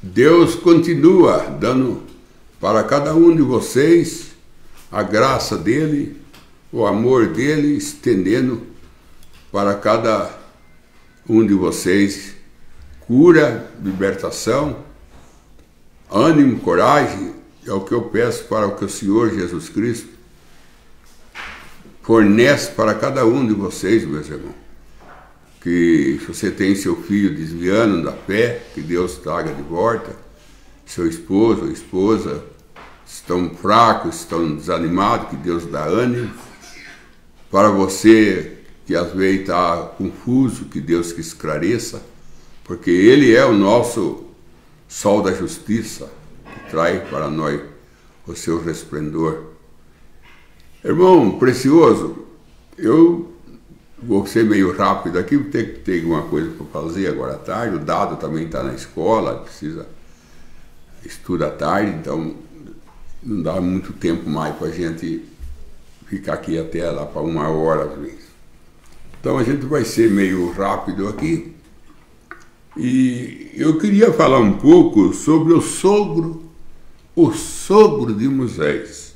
Deus continua dando para cada um de vocês a graça dele, o amor dele, estendendo para cada um de vocês cura, libertação, ânimo, coragem. É o que eu peço para que o Senhor Jesus Cristo fornece para cada um de vocês, meus irmãos. Que se você tem seu filho desviando da fé, que Deus traga de volta. Seu esposo ou esposa estão fracos, estão desanimados, que Deus dá ânimo. Para você que às vezes está confuso, que Deus que esclareça, porque Ele é o nosso sol da justiça, que traz para nós o seu resplendor. Irmão precioso, eu vou ser meio rápido aqui, porque tem uma coisa para fazer agora à tarde. O Dado também está na escola, estuda à tarde, então não dá muito tempo mais para a gente ficar aqui até lá para 1 hora às vezes. Então a gente vai ser meio rápido aqui. E eu queria falar um pouco sobre o sogro de Moisés.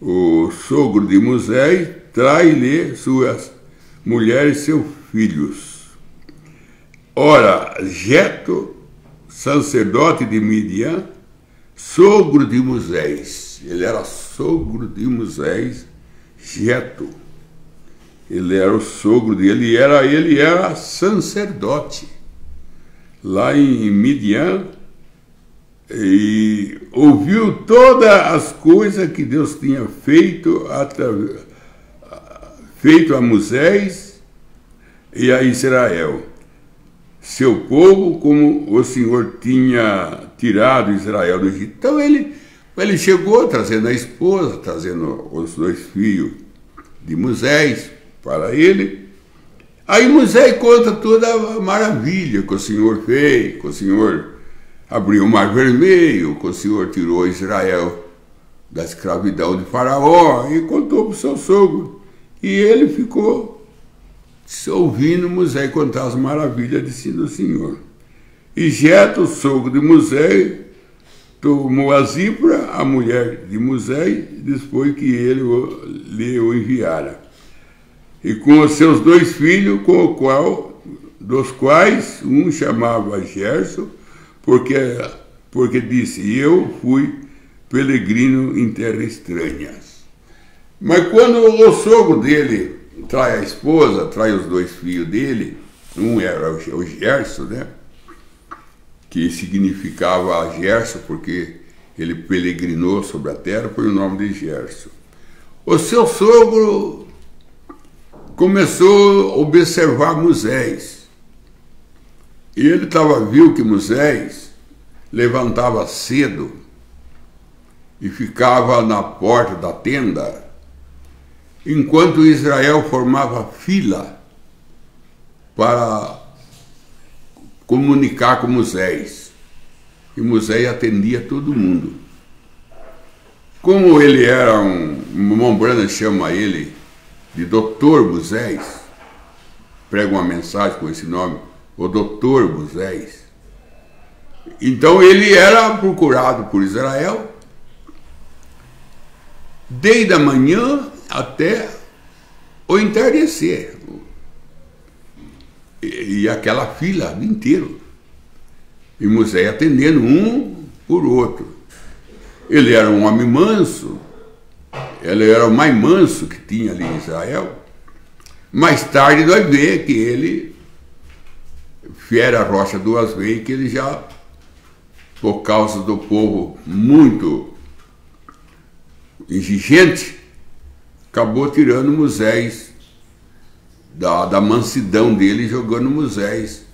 O sogro de Moisés trai-lhe suas mulheres e seus filhos. Ora, Jetro, sacerdote de Midian, sogro de Moisés. Ele era sogro de Moisés, Jetro. Ele era o sogro dele, ele era sacerdote lá em Midian, e ouviu todas as coisas que Deus tinha feito a Moisés e a Israel, seu povo, como o Senhor tinha tirado Israel do Egito. Então ele chegou trazendo a esposa, trazendo os 2 filhos de Moisés para ele. Aí Moisés conta toda a maravilha que o Senhor fez, que o Senhor abriu o Mar Vermelho, que o Senhor tirou Israel da escravidão de Faraó, e contou para o seu sogro. E ele ficou ouvindo Moisés contar as maravilhas do Senhor. E Jetro, sogro de Moisés, tomou a Zípora, a mulher de Moisés, depois que ele lhe o enviara. E com os seus 2 filhos, dos quais um chamava Gerson, porque disse: eu fui peregrino em terra estranha. Mas quando o sogro dele trai a esposa, trai os 2 filhos dele, um era o Gerson, né? Que significava Gerson, porque ele peregrinou sobre a terra, foi o nome de Gerson. O seu sogro começou a observar Moisés. E ele viu que Moisés levantava cedo e ficava na porta da tenda, enquanto Israel formava fila para comunicar com Moisés. E Moisés atendia todo mundo. Como ele era Mombrana chama ele de Doutor Moisés, prega uma mensagem com esse nome, o Doutor Moisés. Então ele era procurado por Israel desde a manhã até o entardecer. E aquela fila inteira. E Moisés atendendo um por outro. Ele era um homem manso. Ele era o mais manso que tinha ali em Israel. Mais tarde nós vemos que ele fere a rocha 2 vezes, que ele já, por causa do povo muito exigente, acabou tirando Moisés da mansidão dele, jogando Moisés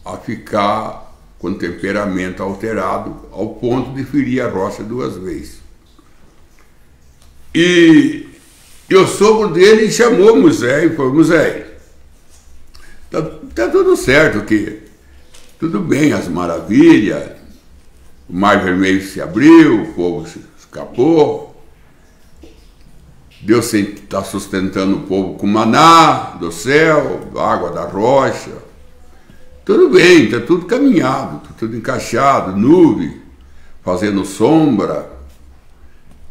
a ficar com temperamento alterado, ao ponto de ferir a rocha 2 vezes. E o sogro dele chamou Moisés e falou: Moisés, tá tudo certo aqui, tudo bem, as maravilhas, o Mar Vermelho se abriu, o povo se escapou, Deus está sustentando o povo com maná do céu, água da rocha, Tudo bem, está tudo caminhado, está tudo encaixado, nuvem, fazendo sombra,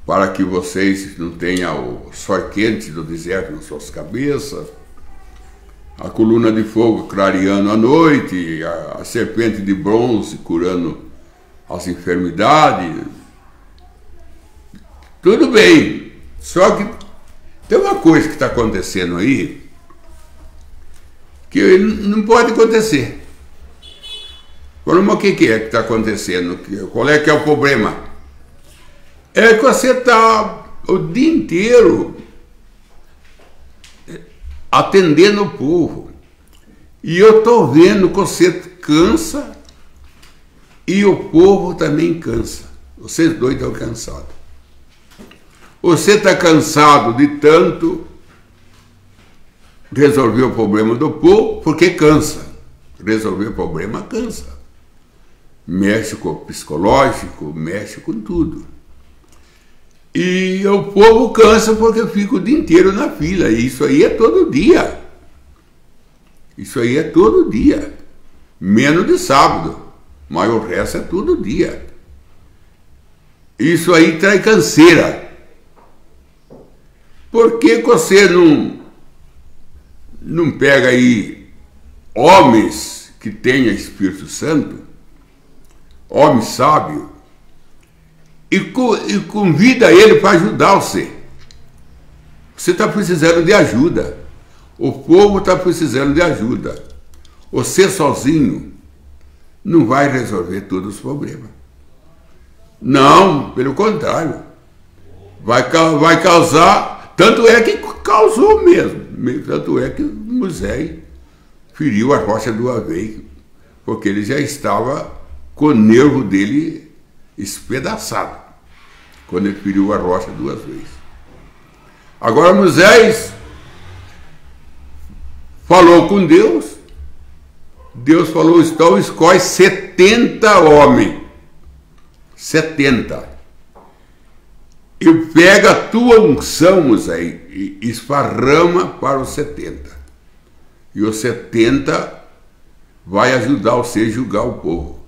para que vocês não tenham o sol quente do deserto nas suas cabeças, a coluna de fogo clareando a noite, a serpente de bronze curando as enfermidades. Tudo bem, só que tem uma coisa que está acontecendo aí que não pode acontecer. Mas o que é que está acontecendo? Qual é que é o problema? É que você está o dia inteiro atendendo o povo. E eu estou vendo que você cansa e o povo também cansa. Vocês dois estão cansados. Você está cansado de tanto resolver o problema do povo, porque cansa. Resolver o problema cansa. Mexe com o psicológico, mexe com tudo. E o povo cansa porque fica o dia inteiro na fila. E isso aí é todo dia. Isso aí é todo dia. Menos de sábado. Mas o resto é todo dia. Isso aí traz canseira. Por que você não pega aí homens que tenham Espírito Santo, homem sábio, e convida ele para ajudar você? Você está precisando de ajuda. O povo está precisando de ajuda. Você sozinho não vai resolver todos os problemas. Não, pelo contrário. Vai causar... Tanto é que causou mesmo. Tanto é que Moisés feriu a rocha duas vezes, porque ele já estava com o nervo dele espedaçado, quando ele feriu a rocha duas vezes. Agora Moisés falou com Deus. Deus falou: então escolhe 70 homens. 70. E pega a tua unção, Moisés, e esparrama para os 70. E os 70 vai ajudar você a julgar o povo.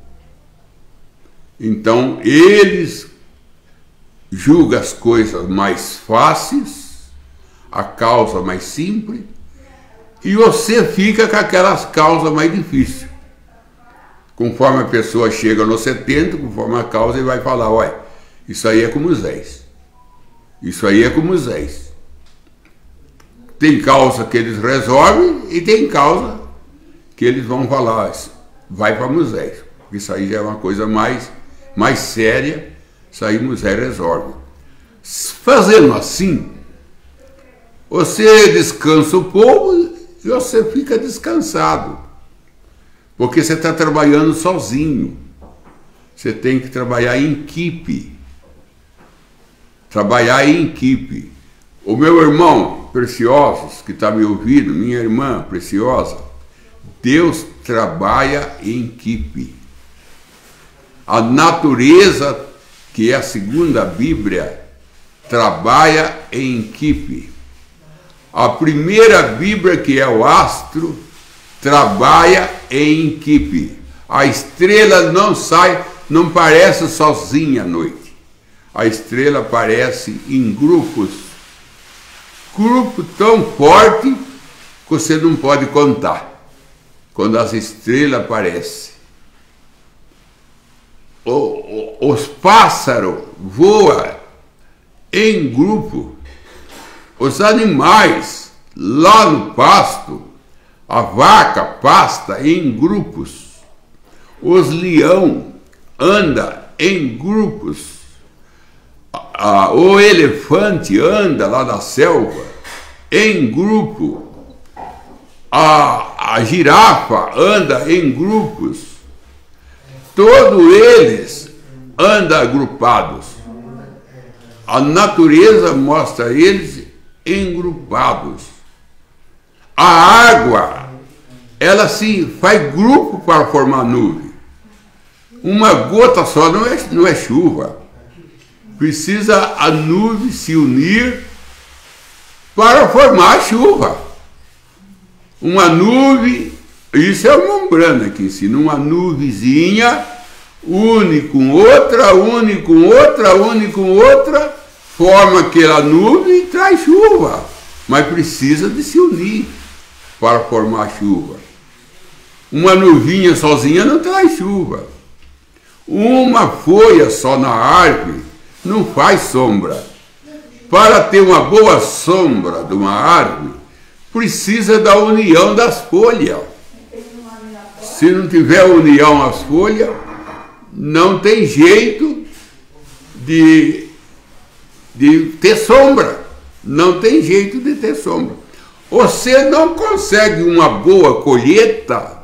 Então, eles julgam as coisas mais fáceis, a causa mais simples, e você fica com aquelas causas mais difíceis. Conforme a pessoa chega nos 70, conforme a causa, ele vai falar: olha, isso aí é com Moisés. Isso aí é com Moisés. Tem causa que eles resolvem e tem causa que eles vão falar: vai para Moisés. Isso aí já é uma coisa mais séria. Isso aí Moisés resolve. Fazendo assim, você descansa o povo e você fica descansado. Porque você está trabalhando sozinho. Você tem que trabalhar em equipe. Trabalhar em equipe. O meu irmão Preciosos, que está me ouvindo, minha irmã Preciosa, Deus trabalha em equipe. A natureza, que é a segunda Bíblia, trabalha em equipe. A primeira Bíblia, que é o astro, trabalha em equipe. A estrela não sai, não aparece sozinha à noite. A estrela aparece em grupos. Grupo tão forte que você não pode contar. Quando as estrelas aparecem. Os pássaros voam em grupo. Os animais lá no pasto, a vaca pasta em grupos. Os leão anda em grupos. O elefante anda lá na selva em grupo. A girafa anda em grupos. Todos eles andam agrupados. A natureza mostra eles engrupados. A água, ela se faz grupo para formar nuvem. Uma gota só não é chuva. Precisa a nuvem se unir para formar a chuva. Uma nuvem Isso é uma umbrana que ensina. Uma nuvenzinha une com outra, une com outra, une com outra, forma aquela nuvem e traz chuva. Mas precisa de se unir para formar chuva. Uma nuvinha sozinha não traz chuva. Uma folha só na árvore não faz sombra. Para ter uma boa sombra de uma árvore, precisa da união das folhas. Se não tiver união às folhas, não tem jeito de ter sombra. Não tem jeito de ter sombra. Você não consegue uma boa colheita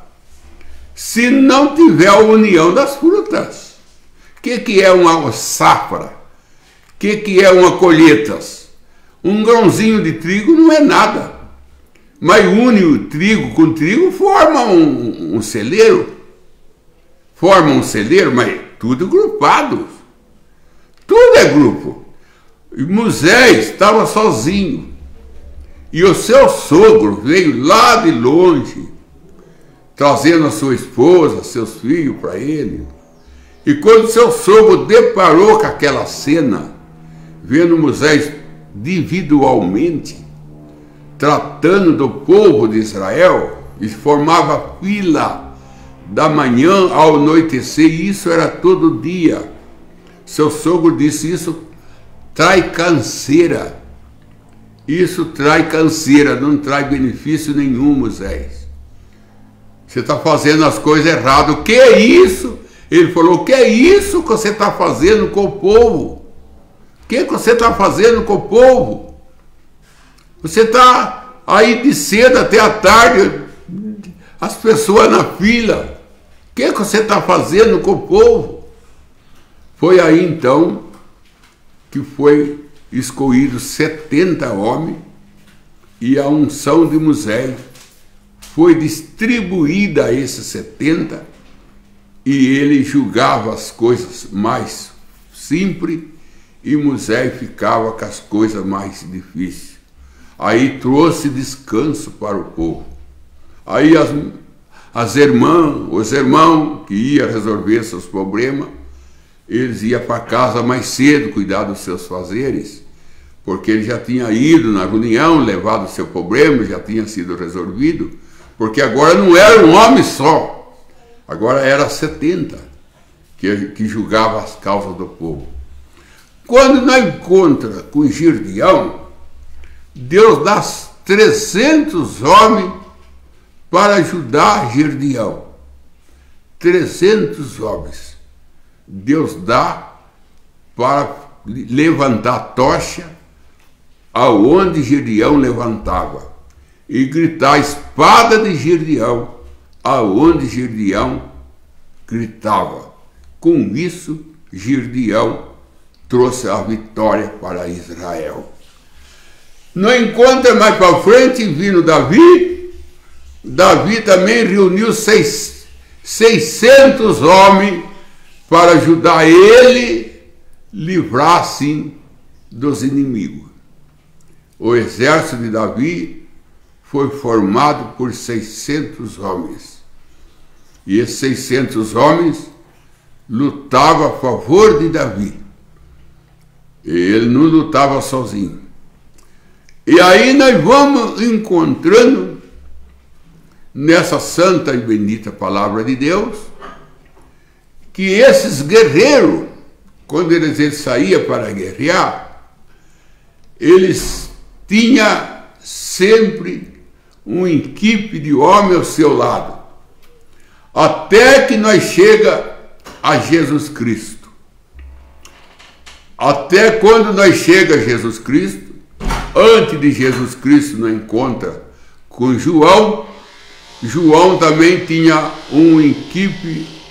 se não tiver a união das frutas. O que é uma safra? O que é uma colheita? Um grãozinho de trigo não é nada. Mas une o trigo com trigo, forma um celeiro. Forma um celeiro, mas tudo grupado. Tudo é grupo. E Moisés estava sozinho. E o seu sogro veio lá de longe, trazendo a sua esposa, seus filhos para ele. E quando seu sogro deparou com aquela cena, vendo Moisés individualmente, tratando do povo de Israel, e formava fila da manhã ao anoitecer, e isso era todo dia. Seu sogro disse: isso traz canseira. Isso traz canseira, não traz benefício nenhum, Moisés. Você está fazendo as coisas erradas. O que é isso? Ele falou: o que é isso que você está fazendo com o povo? O que você está fazendo com o povo? Você está aí de cedo até a tarde, as pessoas na fila. O que você está fazendo com o povo? Foi aí então que foi escolhido 70 homens, e a unção de Moisés foi distribuída a esses 70, e ele julgava as coisas mais simples, e Moisés ficava com as coisas mais difíceis. Aí trouxe descanso para o povo. Aí os irmãos que iam resolver seus problemas, eles iam para casa mais cedo cuidar dos seus fazeres, porque ele já tinha ido na reunião, levado o seu problema, já tinha sido resolvido, porque agora não era um homem só, agora era 70 que julgava as causas do povo. Quando nós encontramos com Gideão, Deus dá 300 homens para ajudar Gideão. 300 homens. Deus dá para levantar a tocha aonde Gideão levantava e gritar a espada de Gideão aonde Gideão gritava. Com isso, Gideão trouxe a vitória para Israel. No encontro mais para frente, vindo Davi também reuniu 600 homens para ajudar ele livrar, assim, dos inimigos. O exército de Davi foi formado por 600 homens. E esses 600 homens lutavam a favor de Davi. Ele não lutava sozinho. E aí nós vamos encontrando nessa santa e bendita palavra de Deus que esses guerreiros, quando eles saíam para guerrear, eles tinham sempre uma equipe de homens ao seu lado, até que nós chega a Jesus Cristo. Até quando nós chega a Jesus Cristo, antes de Jesus Cristo nós encontra com João. João também tinha uma equipe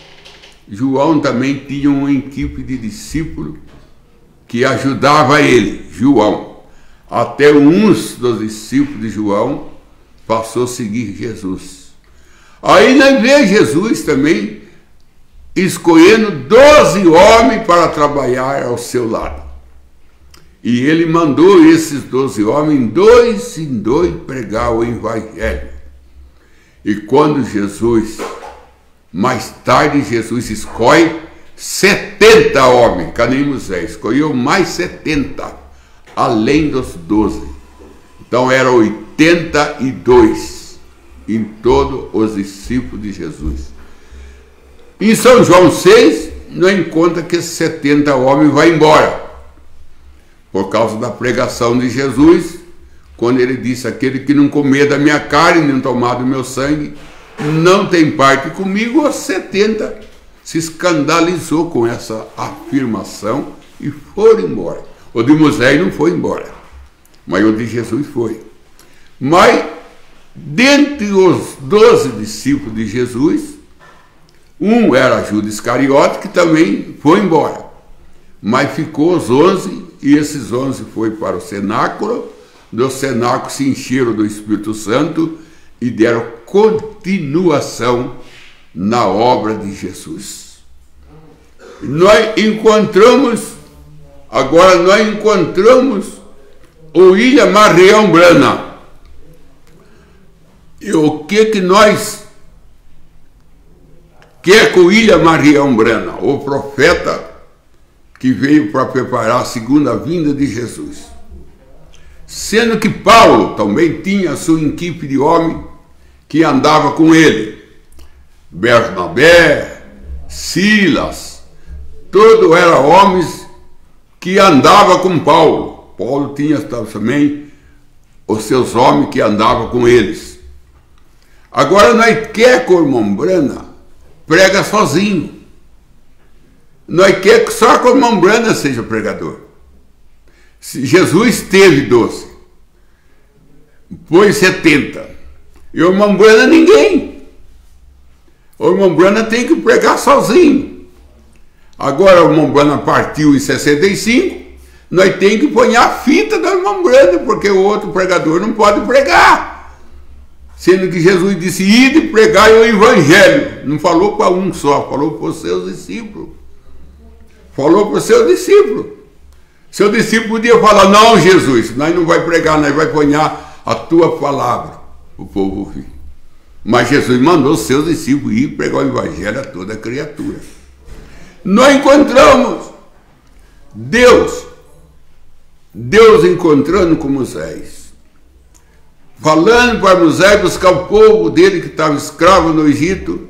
de discípulos que ajudava ele, João. Até uns dos discípulos de João passou a seguir Jesus. Aí nós vemos Jesus também escolhendo 12 homens para trabalhar ao seu lado. E ele mandou esses 12 homens, dois em dois, pregar o evangelho. E quando Jesus, mais tarde Jesus escolhe 70 homens, que nem Moisés, escolheu mais 70, além dos 12. Então eram 82 em todos os discípulos de Jesus. Em São João 6, não encontra que esses 70 homens vão embora, por causa da pregação de Jesus, quando ele disse: aquele que não comer da minha carne, nem tomar do meu sangue, não tem parte comigo. Os 70 se escandalizou com essa afirmação e foram embora. O de Moisés não foi embora, mas o de Jesus foi. Mas, dentre os 12 discípulos de Jesus, um era Judas Iscariote, que também foi embora. Mas ficou os 11, e esses 11 foram para o cenáculo. Do cenáculo se encheram do Espírito Santo e deram continuação na obra de Jesus. Nós encontramos o William Marião Brana. E o que nós quer com o William Marião Brana? O profeta que veio para preparar a segunda vinda de Jesus. Sendo que Paulo também tinha sua equipe de homem que andava com ele. Bernabé, Silas, todos eram homens que andavam com Paulo. Paulo tinha também os seus homens que andavam com eles. Agora nós quer que o irmão Brana prega sozinho. Nós quer que só que o irmão Brana seja pregador. Jesus teve 12, foi 70, e o irmão Brana ninguém. O irmão Brana tem que pregar sozinho. Agora o irmão Brana partiu em 65, nós temos que pôr a fita do irmão Brana, porque o outro pregador não pode pregar. Sendo que Jesus disse: ide pregar o evangelho. Não falou para um só, falou para os seus discípulos. Falou para os seus discípulos. Seu discípulo podia falar: não, Jesus, nós não vai pregar, nós vai ponhar a tua palavra, o povo ouvir. Mas Jesus mandou seus discípulos ir pregar o evangelho a toda criatura. Nós encontramos Deus encontrando com Moisés, falando para Moisés buscar o povo dele que estava escravo no Egito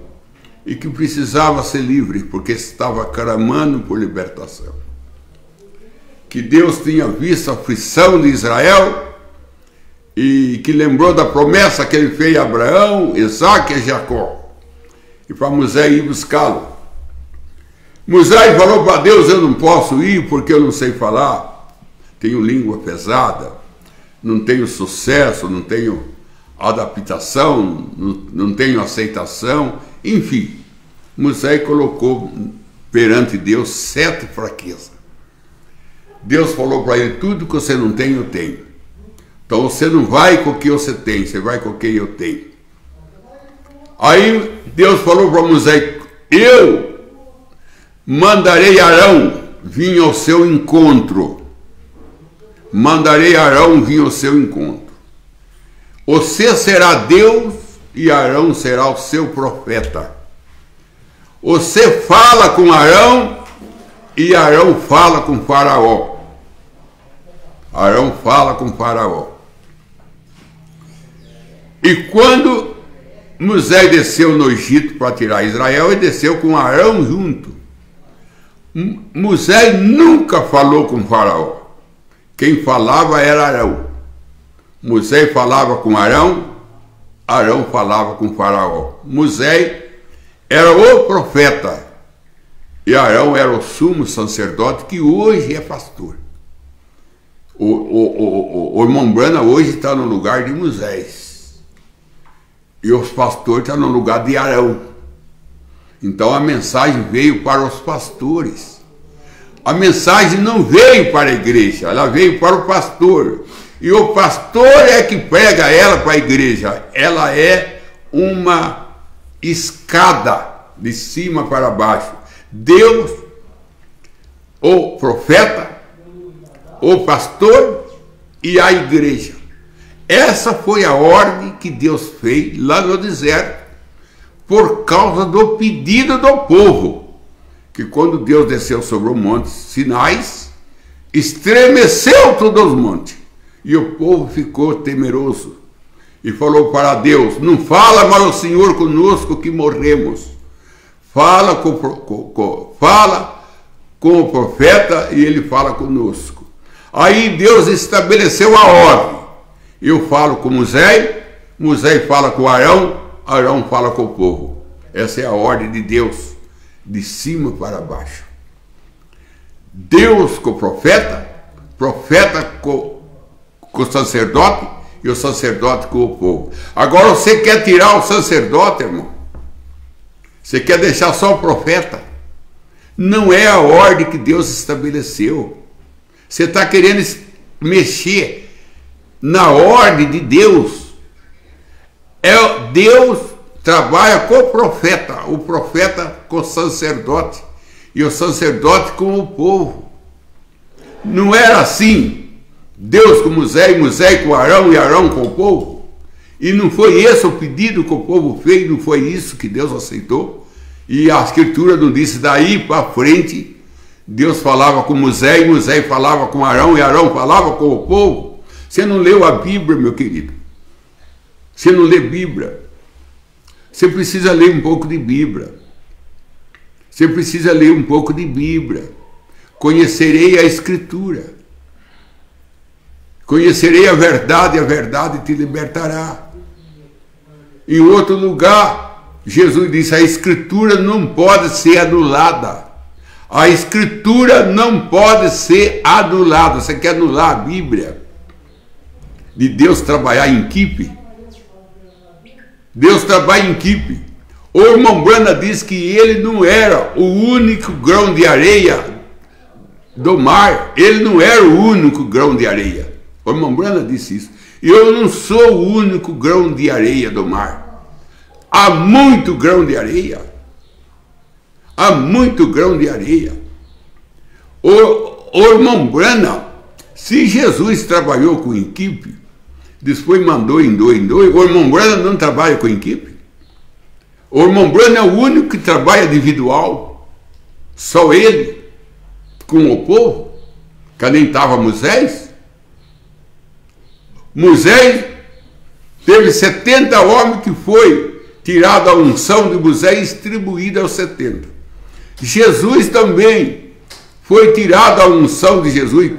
e que precisava ser livre, porque estava clamando por libertação. Que Deus tinha visto a aflição de Israel e que lembrou da promessa que ele fez a Abraão, Isaque e Jacó, e para Moisés ir buscá-lo. Moisés falou para Deus: eu não posso ir porque eu não sei falar, tenho língua pesada, não tenho sucesso, não tenho adaptação, não tenho aceitação. Enfim, Moisés colocou perante Deus 7 fraquezas. Deus falou para ele: tudo que você não tem, eu tenho. Então você não vai com o que você tem, você vai com o que eu tenho. Aí Deus falou para Moisés: eu mandarei Arão vir ao seu encontro. Mandarei Arão vir ao seu encontro. Você será Deus e Arão será o seu profeta. Você fala com Arão e Arão fala com Faraó. Arão fala com Faraó. E quando Moisés desceu no Egito para tirar Israel, ele desceu com Arão junto. Moisés nunca falou com Faraó. Quem falava era Arão. Moisés falava com Arão, Arão falava com Faraó. Moisés era o profeta e Arão era o sumo sacerdote, que hoje é pastor. O irmão Brana hoje está no lugar de Moisés e os pastores estão no lugar de Arão. Então a mensagem veio para os pastores. A mensagem não veio para a igreja, ela veio para o pastor. E o pastor é que prega ela para a igreja. Ela é uma escada de cima para baixo. Deus, o profeta, o pastor e a igreja. Essa foi a ordem que Deus fez lá no deserto, por causa do pedido do povo, que quando Deus desceu sobre o monte Sinai, estremeceu todos os montes, e o povo ficou temeroso, e falou para Deus: não fala mais o Senhor conosco que morremos, fala com o profeta e ele fala conosco. Aí Deus estabeleceu a ordem: eu falo com Moisés, Moisés fala com Arão, Arão fala com o povo. Essa é a ordem de Deus, de cima para baixo. Deus com o profeta, profeta com o sacerdote e o sacerdote com o povo. Agora você quer tirar o sacerdote, irmão? Você quer deixar só o profeta? Não é a ordem que Deus estabeleceu. Você está querendo mexer na ordem de Deus. Deus trabalha com o profeta com o sacerdote, e o sacerdote com o povo. Não era assim. Deus com Moisés, Moisés com Arão e Arão com o povo. E não foi esse o pedido que o povo fez, não foi isso que Deus aceitou. E a Escritura não disse daí para frente, Deus falava com Moisés, Moisés falava com Arão e Arão falava com o povo. Você não leu a Bíblia, meu querido. Você não lê Bíblia. Você precisa ler um pouco de Bíblia. Você precisa ler um pouco de Bíblia. Conhecerei a Escritura. Conhecerei a verdade te libertará. Em outro lugar, Jesus disse: a Escritura não pode ser anulada. A Escritura não pode ser anulada. Você quer anular a Bíblia? De Deus trabalhar em equipe? Deus trabalha em equipe. O irmão Branham diz que ele não era o único grão de areia do mar. Ele não era o único grão de areia. O irmão Branham disse isso. Eu não sou o único grão de areia do mar. Há muito grão de areia. Há muito grão de areia. O irmão Branham, se Jesus trabalhou com equipe, depois mandou em dois, o irmão Branham não trabalha com equipe. O irmão Branham é o único que trabalha individual. Só ele, com o povo. Que nem estava Moisés. Moisés teve 70 homens que foi tirado a unção de Moisés e distribuída aos 70. Jesus também foi tirado a unção de Jesus,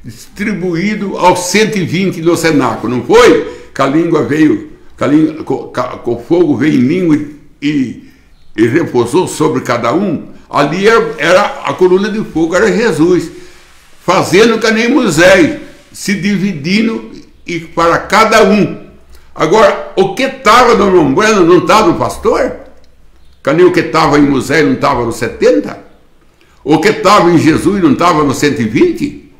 distribuído aos 120 no cenáculo, não foi? Que a língua veio, com o fogo veio em língua e repousou sobre cada um. Ali era a coluna de fogo, era Jesus, fazendo que nem Moisés, se dividindo e para cada um. Agora, o que estava no irmão Branham não estava no pastor? Que nem o que estava em Moisés não estava nos 70? O que estava em Jesus não estava nos 120?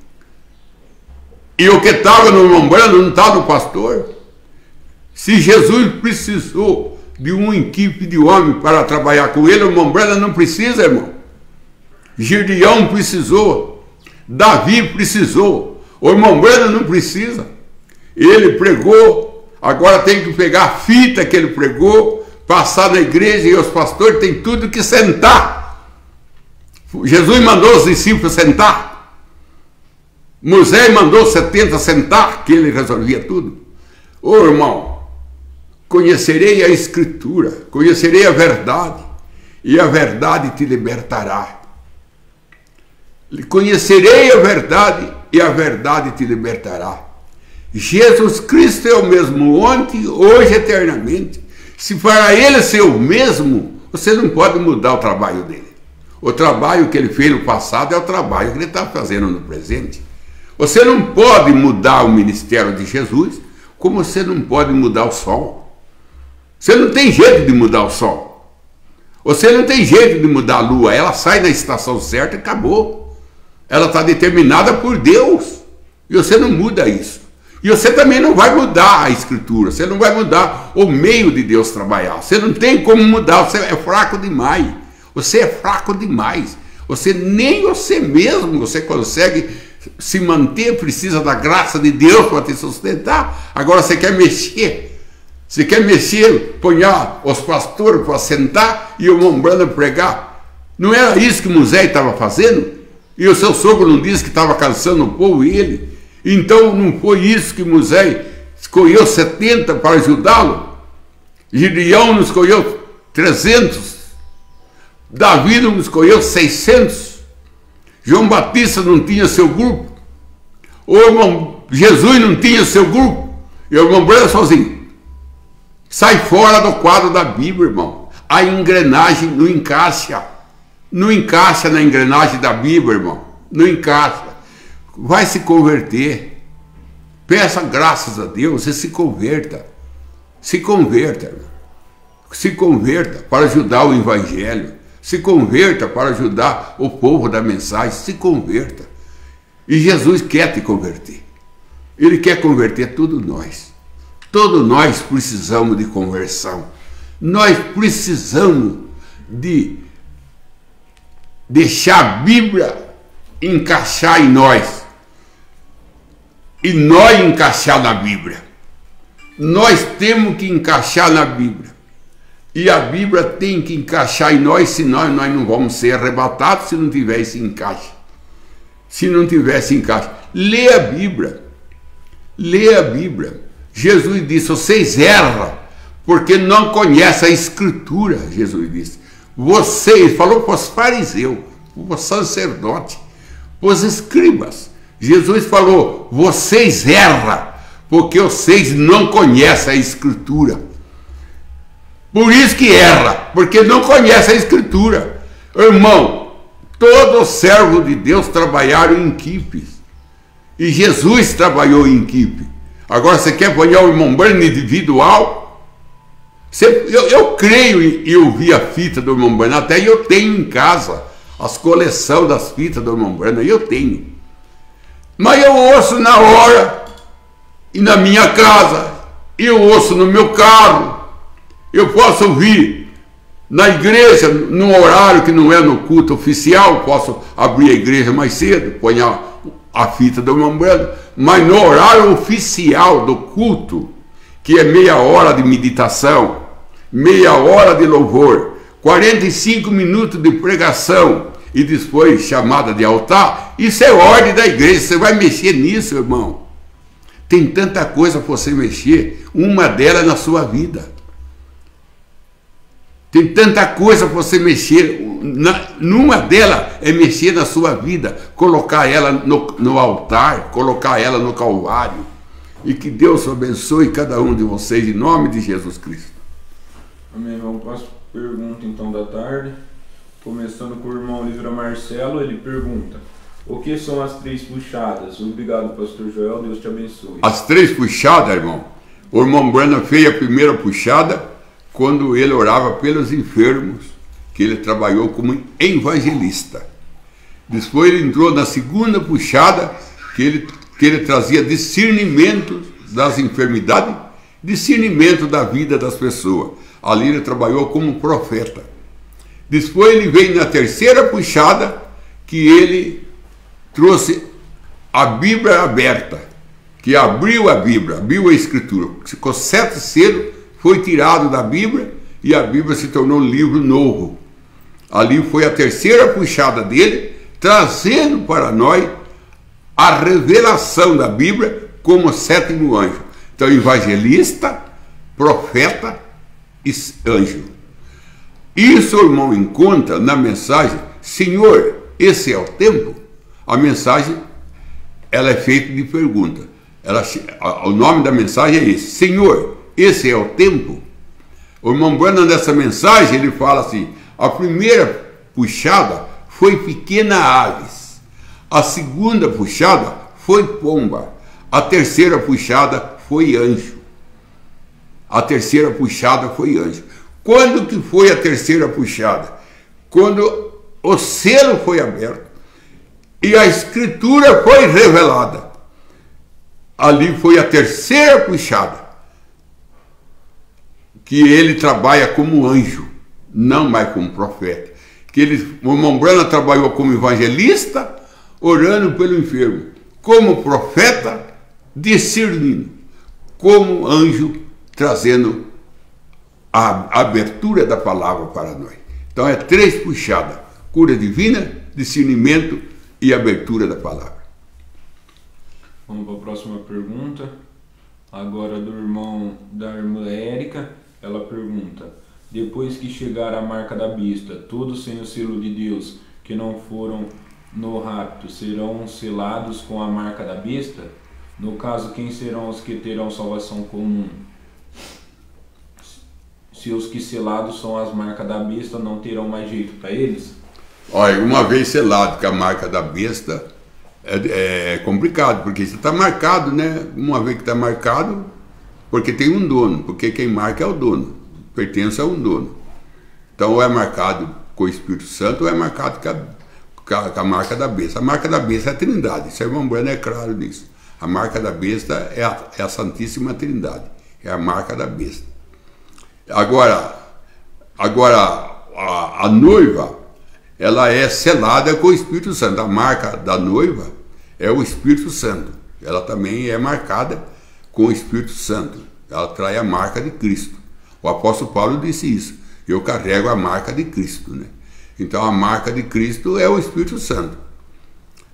E o que estava no irmão Branham não estava no pastor? Se Jesus precisou de uma equipe de homens para trabalhar com ele, o irmão Branham não precisa, irmão. Gideão precisou, Davi precisou, o irmão Branham não precisa. Ele pregou, agora tem que pegar a fita que ele pregou, passar na igreja, e os pastores têm tudo que sentar. Jesus mandou os discípulos sentar. Moisés mandou 70 sentar, que ele resolvia tudo. Ô irmão, conhecerei a Escritura, conhecerei a verdade, e a verdade te libertará. Conhecerei a verdade, e a verdade te libertará. Jesus Cristo é o mesmo ontem, hoje, eternamente. Se para ele ser o mesmo, você não pode mudar o trabalho dele. O trabalho que ele fez no passado é o trabalho que ele está fazendo no presente. Você não pode mudar o ministério de Jesus, como você não pode mudar o sol. Você não tem jeito de mudar o sol. Você não tem jeito de mudar a lua. Ela sai na estação certa e acabou. Ela está determinada por Deus. E você não muda isso. E você também não vai mudar a Escritura. Você não vai mudar o meio de Deus trabalhar. Você não tem como mudar. Você é fraco demais. Você é fraco demais. Nem você mesmo você consegue se manter, precisa da graça de Deus para te sustentar. Agora você quer mexer. Você quer mexer, ponhar os pastores para sentar e o irmão Branham pregar. Não era isso que Moisés estava fazendo? E o seu sogro não disse que estava cansando o povo e ele? Então não foi isso que Moisés escolheu 70 para ajudá-lo? Gideão não escolheu 300? Davi não escolheu 600? João Batista não tinha seu grupo? O irmão Jesus não tinha seu grupo? E o irmão Branham sozinho? Sai fora do quadro da Bíblia, irmão. A engrenagem não encaixa. Não encaixa na engrenagem da Bíblia, irmão. Não encaixa. Vai se converter. Peça graças a Deus e se converta. Se converta, irmão. Se converta para ajudar o Evangelho. Se converta para ajudar o povo da mensagem. Se converta. E Jesus quer te converter. Ele quer converter todos nós. Todos nós precisamos de conversão. Nós precisamos de deixar a Bíblia encaixar em nós. E nós encaixar na Bíblia. Nós temos que encaixar na Bíblia. E a Bíblia tem que encaixar em nós, senão nós não vamos ser arrebatados se não tiver esse encaixe. Se não tivesse encaixe. Lê a Bíblia. Lê a Bíblia. Jesus disse, vocês erram, porque não conhecem a Escritura, Jesus disse. Vocês, falou para os fariseus, para os sacerdotes, para os escribas. Jesus falou, vocês erram, porque vocês não conhecem a Escritura. Por isso que erra, porque não conhece a Escritura. Irmão, todos os servos de Deus trabalharam em equipes. E Jesus trabalhou em equipe. Agora você quer apanhar o irmão Branham individual? Eu creio e eu vi a fita do irmão Branham, até eu tenho em casa as coleções das fitas do irmão Branham, eu tenho. Mas eu ouço na hora, e na minha casa, eu ouço no meu carro, eu posso ouvir na igreja, num horário que não é no culto oficial, posso abrir a igreja mais cedo, pôr a fita do irmão Branham, mas no horário oficial do culto, que é meia hora de meditação, meia hora de louvor, 45 minutos de pregação e depois chamada de altar, isso é ordem da igreja. Você vai mexer nisso, irmão? Tem tanta coisa para você mexer, uma delas na sua vida. Tem tanta coisa para você mexer, numa delas é mexer na sua vida, colocar ela no altar, colocar ela no Calvário. E que Deus abençoe cada um de vocês, em nome de Jesus Cristo. Amém. Vamos para a pergunta então da tarde. Começando com o irmão Livra Marcelo, ele pergunta: o que são as 3 puxadas? Obrigado, pastor Joel, Deus te abençoe. As 3 puxadas, irmão. O irmão Branham fez a primeira puxada quando ele orava pelos enfermos, que ele trabalhou como evangelista. Depois ele entrou na segunda puxada, que ele trazia discernimento das enfermidades, discernimento da vida das pessoas. Ali ele trabalhou como profeta. Depois ele veio na terceira puxada, que ele trouxe a Bíblia aberta, que abriu a Bíblia, abriu a Escritura. Ficou 7 selos, foi tirado da Bíblia e a Bíblia se tornou um livro novo. Ali foi a terceira puxada dele, trazendo para nós a revelação da Bíblia como 7º anjo. Então, evangelista, profeta e anjo. Isso, irmão, encontra na mensagem, Senhor, esse é o tempo? A mensagem, ela é feita de pergunta. O nome da mensagem é esse: Senhor, esse é o tempo? O irmão Branham, nessa mensagem, ele fala assim: a primeira puxada foi pequena aves, a segunda puxada foi pomba, a terceira puxada foi anjo. A terceira puxada foi anjo. Quando que foi a terceira puxada? Quando o selo foi aberto e a Escritura foi revelada. Ali foi a terceira puxada, que ele trabalha como anjo, não mais como profeta. O irmão Branham trabalhou como evangelista, orando pelo enfermo. como profeta discernindo, como anjo trazendo a abertura da palavra para nós. Então é 3 puxadas: cura divina, discernimento e abertura da palavra. Vamos para a próxima pergunta. Agora da irmã Érica. Ela pergunta: depois que chegar a marca da besta, todos sem o selo de Deus que não foram no rapto serão selados com a marca da besta? No caso, quem serão os que terão salvação comum? Se os que selados são as marcas da besta, não terão mais jeito para eles? Olha, uma vez selado com a marca da besta, é complicado, porque você está marcado, né? Uma vez que está marcado, porque tem um dono, porque quem marca é o dono, pertence a um dono. Então, ou é marcado com o Espírito Santo, ou é marcado com a marca da besta. A marca da besta é a Trindade, isso é irmão Bueno é claro nisso. A marca da besta é a Santíssima Trindade, é a marca da besta. Agora a noiva, ela é selada com o Espírito Santo. A marca da noiva é o Espírito Santo. Ela também é marcada com o Espírito Santo. Ela traz a marca de Cristo. O apóstolo Paulo disse isso: eu carrego a marca de Cristo, né? Então a marca de Cristo é o Espírito Santo.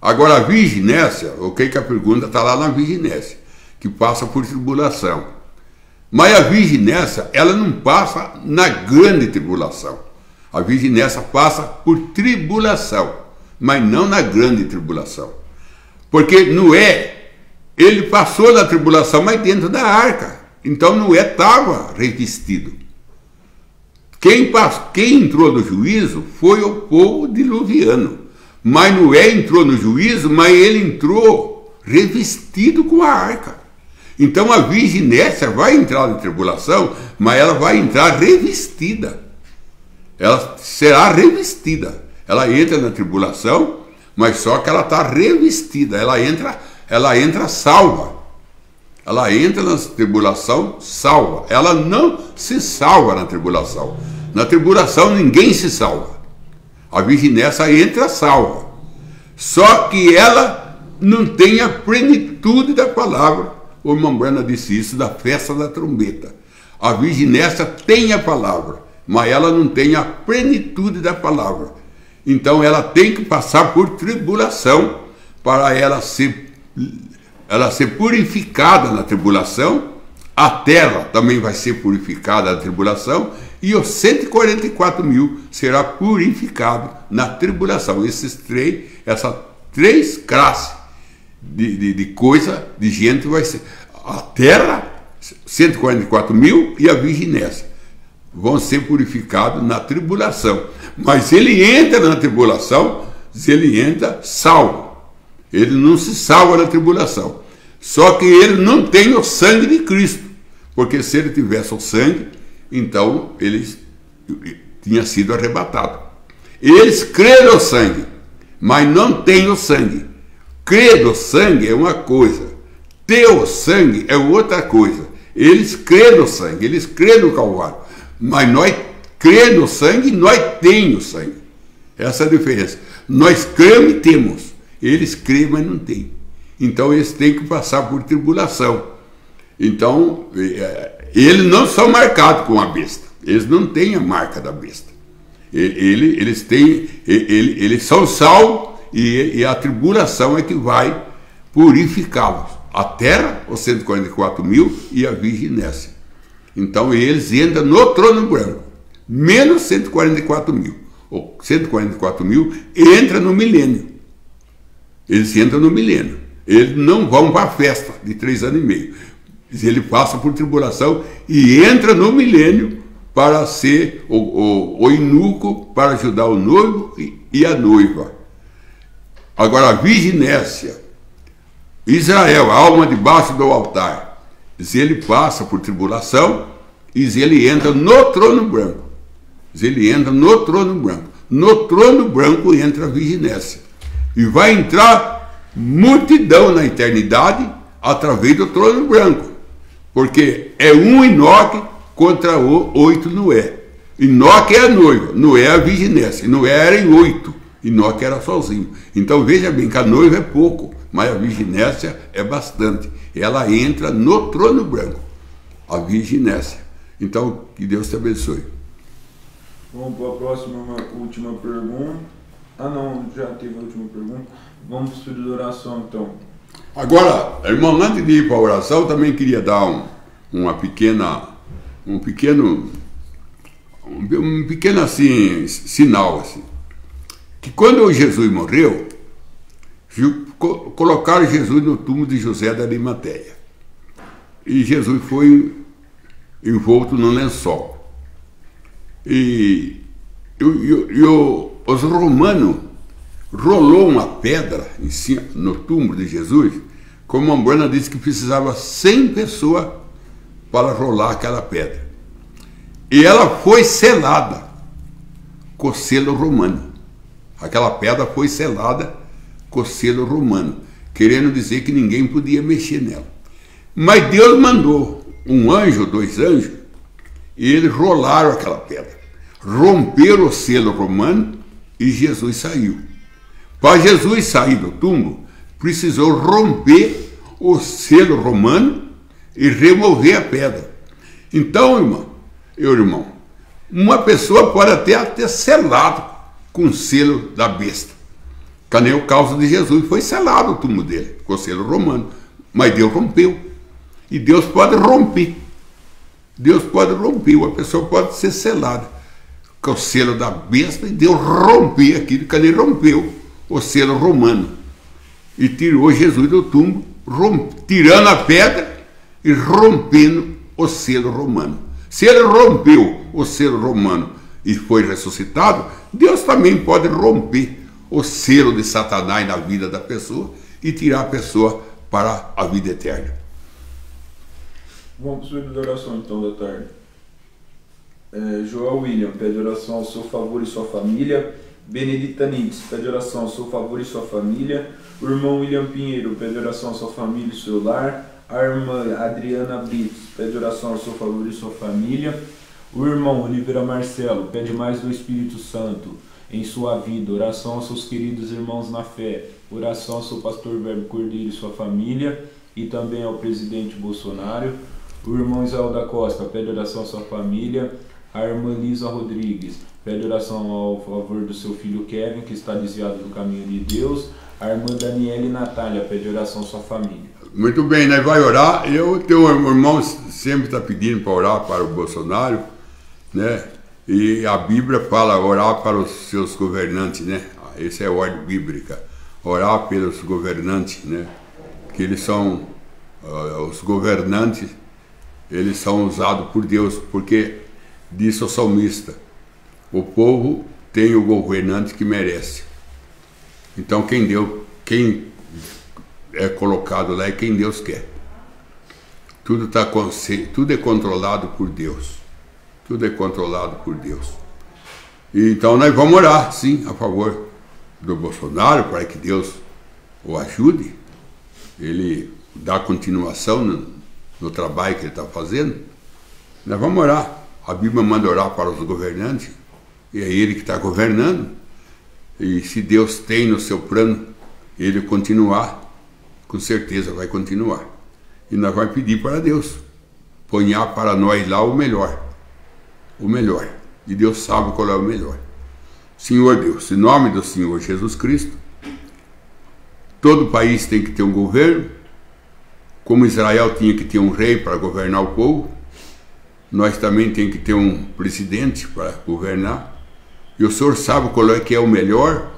Agora a virginécia, que a pergunta está lá na virginécia, que passa por tribulação. Mas a virginécia, ela não passa na grande tribulação. A virginécia passa por tribulação, mas não na grande tribulação. Porque Noé, ele passou na tribulação, mas dentro da arca. Então Noé estava revestido. Quem entrou no juízo foi o povo diluviano. Mas Noé entrou no juízo, mas ele entrou revestido com a arca. Então a virginécia vai entrar na tribulação, mas ela vai entrar revestida. Ela será revestida. Ela entra na tribulação, mas só que ela está revestida. Ela entra salva. Ela entra na tribulação salva. Ela não se salva na tribulação. Na tribulação ninguém se salva. A virginécia entra salva. Só que ela não tem a plenitude da palavra. O irmão Brana disse isso da festa da trombeta. A virginécia tem a palavra, mas ela não tem a plenitude da palavra. Então ela tem que passar por tribulação para ela ser purificada na tribulação. A terra também vai ser purificada na tribulação, e os 144 mil será purificado na tribulação. Essas três classes de coisa, de gente vai ser. A terra, 144 mil, e a virginécia vão ser purificados na tribulação. Mas ele entra na tribulação, ele entra salvo. Ele não se salva na tribulação. Só que ele não tem o sangue de Cristo. Porque se ele tivesse o sangue, então ele tinha sido arrebatado. Eles creram no sangue, mas não têm o sangue. Crer no sangue é uma coisa, ter o sangue é outra coisa. Eles creram no sangue, eles creram no Calvário, mas nós cremos no sangue e nós temos o sangue. Essa é a diferença. Nós cremos e temos. Eles creem, mas não têm. Então eles têm que passar por tribulação. Então, eles não são marcados com a besta. Eles não têm a marca da besta. Eles são salvos, e a tribulação é que vai purificá-los. A terra, os 144 mil, e a virginécia. Então eles entram no trono branco. Menos 144 mil. Ou 144 mil entra no milênio. Eles entram no milênio. Eles não vão para a festa de 3 anos e meio. Ele passa por tribulação e entra no milênio para ser o eunuco, para ajudar o noivo e a noiva. Agora a virginécia, Israel, a alma debaixo do altar, ele passa por tribulação e ele entra no trono branco. Ele entra no trono branco. No trono branco entra a virginécia. E vai entrar multidão na eternidade através do trono branco. Porque é um Enoque contra 8 Noé. Enoque é a noiva, Noé é a virginécia. Noé era em 8. Enoque era sozinho. Então veja bem que a noiva é pouco, mas a virginécia é bastante. Ela entra no trono branco, a virginécia. Então, que Deus te abençoe. Vamos para a próxima, última pergunta. Ah não, já teve a última pergunta. Vamos para o período de oração então. Agora, irmão, antes de ir para a oração, também queria dar um pequeno assim, sinal assim, que quando Jesus morreu, colocaram Jesus no túmulo de José da Arimateia e Jesus foi envolto num lençol e os romanos rolou uma pedra em cima, no túmulo de Jesus, como a Umbanda disse que precisava 100 pessoas para rolar aquela pedra. E ela foi selada com o selo romano. Aquela pedra foi selada com o selo romano, querendo dizer que ninguém podia mexer nela. Mas Deus mandou um anjo, 2 anjos, e eles rolaram aquela pedra, romperam o selo romano e Jesus saiu. Para Jesus sair do túmulo, precisou romper o selo romano e remover a pedra. Então, irmão, uma pessoa pode até ter selado com o selo da besta. Que nem o caso de Jesus, foi selado o túmulo dele, com o selo romano. Mas Deus rompeu. E Deus pode romper. Deus pode romper, uma pessoa pode ser selada com o selo da besta e Deus romper aquilo, que nem rompeu o selo romano, e tirou Jesus do túmulo, tirando a pedra e rompendo o selo romano. Se ele rompeu o selo romano e foi ressuscitado, Deus também pode romper o selo de Satanás na vida da pessoa e tirar a pessoa para a vida eterna. Vamos para o período de oração então da tarde. Joel William pede oração ao seu favor e sua família. Benedita Nitz pede oração ao seu favor e sua família. O irmão William Pinheiro pede oração à sua família e seu lar. A irmã Adriana Brits pede oração ao seu favor e sua família. O irmão Oliveira Marcelo pede mais do Espírito Santo em sua vida. Oração aos seus queridos irmãos na fé. Oração ao seu pastor Verbo Cordeiro e sua família. E também ao presidente Bolsonaro. O irmão Israel da Costa pede oração à sua família. A irmã Lisa Rodrigues pede oração ao favor do seu filho Kevin, que está desviado do caminho de Deus. A irmã Daniela e Natália pede oração à sua família. Muito bem, nós vamos orar. Eu tenho um irmão sempre está pedindo para orar para o Bolsonaro, né? E a Bíblia fala orar para os seus governantes, né? Essa é a ordem bíblica, orar pelos governantes, né? Que eles são, os governantes, eles são usados por Deus, porque disse o salmista, o povo tem o governante que merece. Então quem é colocado lá é quem Deus quer. Tudo é controlado por Deus. Tudo é controlado por Deus. E então nós vamos orar, sim, a favor do Bolsonaro, para que Deus o ajude, ele dá continuação no trabalho que ele está fazendo. Nós vamos orar. A Bíblia manda orar para os governantes, e é ele que está governando. E se Deus tem no seu plano ele continuar, com certeza vai continuar. E nós vamos pedir para Deus ponhar para nós lá o melhor. O melhor. E Deus sabe qual é o melhor. Senhor Deus, em nome do Senhor Jesus Cristo, todo país tem que ter um governo, como Israel tinha que ter um rei para governar o povo, nós também temos que ter um presidente para governar. E o Senhor sabe qual é que é o melhor,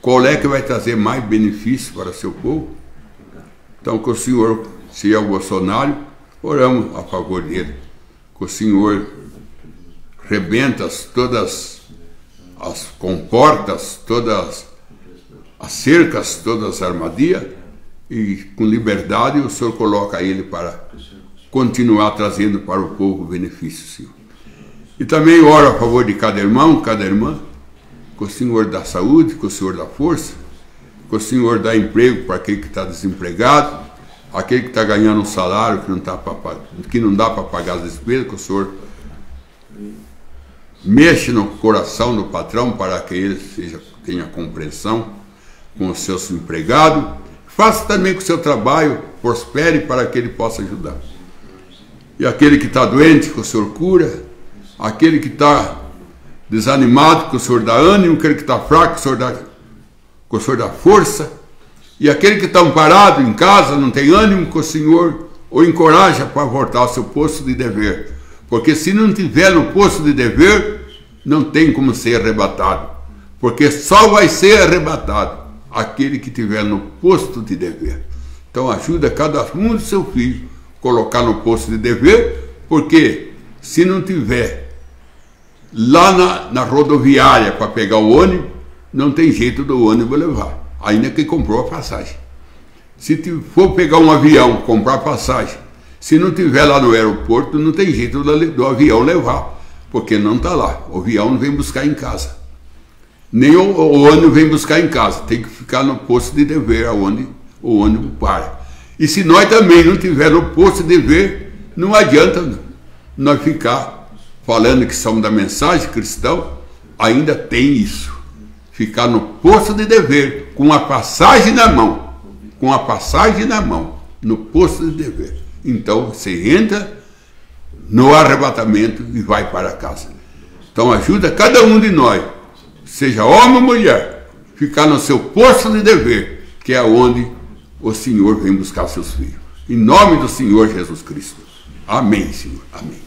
qual é que vai trazer mais benefício para o seu povo. Então, que o Senhor, se é o Bolsonaro, oramos a favor dele. Que o Senhor rebenta todas as comportas, todas as cercas, todas as armadilhas, e com liberdade o Senhor coloca ele para continuar trazendo para o povo benefício, Senhor. E também oro a favor de cada irmão, cada irmã, que o Senhor dá saúde, que o Senhor dá força, que o Senhor dá emprego para aquele que está desempregado, aquele que está ganhando um salário que não dá para pagar as despesas, que o Senhor mexe no coração do patrão para que ele tenha compreensão com os seus empregados. Faça também que o seu trabalho prospere para que ele possa ajudar. E aquele que está doente, que o Senhor cura. Aquele que está desanimado, que o Senhor dá ânimo. Aquele que está fraco, que o Senhor dá força. E aquele que está amparado em casa, não tem ânimo, que o Senhor o encoraja para voltar ao seu posto de dever. Porque se não tiver no posto de dever, não tem como ser arrebatado. Porque só vai ser arrebatado aquele que tiver no posto de dever. Então ajuda cada um do seu filho a colocar no posto de dever, porque se não tiver lá na rodoviária para pegar o ônibus, não tem jeito do ônibus levar, ainda que comprou a passagem. Se for pegar um avião, comprar passagem, se não tiver lá no aeroporto, não tem jeito do avião levar, porque não está lá. O avião não vem buscar em casa. Nem o ônibus vem buscar em casa. Tem que ficar no posto de dever, aonde o ônibus para. E se nós também não tiver no posto de dever, não adianta nós ficar falando que somos da mensagem cristã, ainda tem isso. Ficar no posto de dever, com a passagem na mão. Com a passagem na mão, no posto de dever. Então você entra no arrebatamento e vai para casa. Então ajuda cada um de nós, seja homem ou mulher, ficar no seu posto de dever, que é onde o Senhor vem buscar seus filhos. Em nome do Senhor Jesus Cristo. Amém, Senhor. Amém.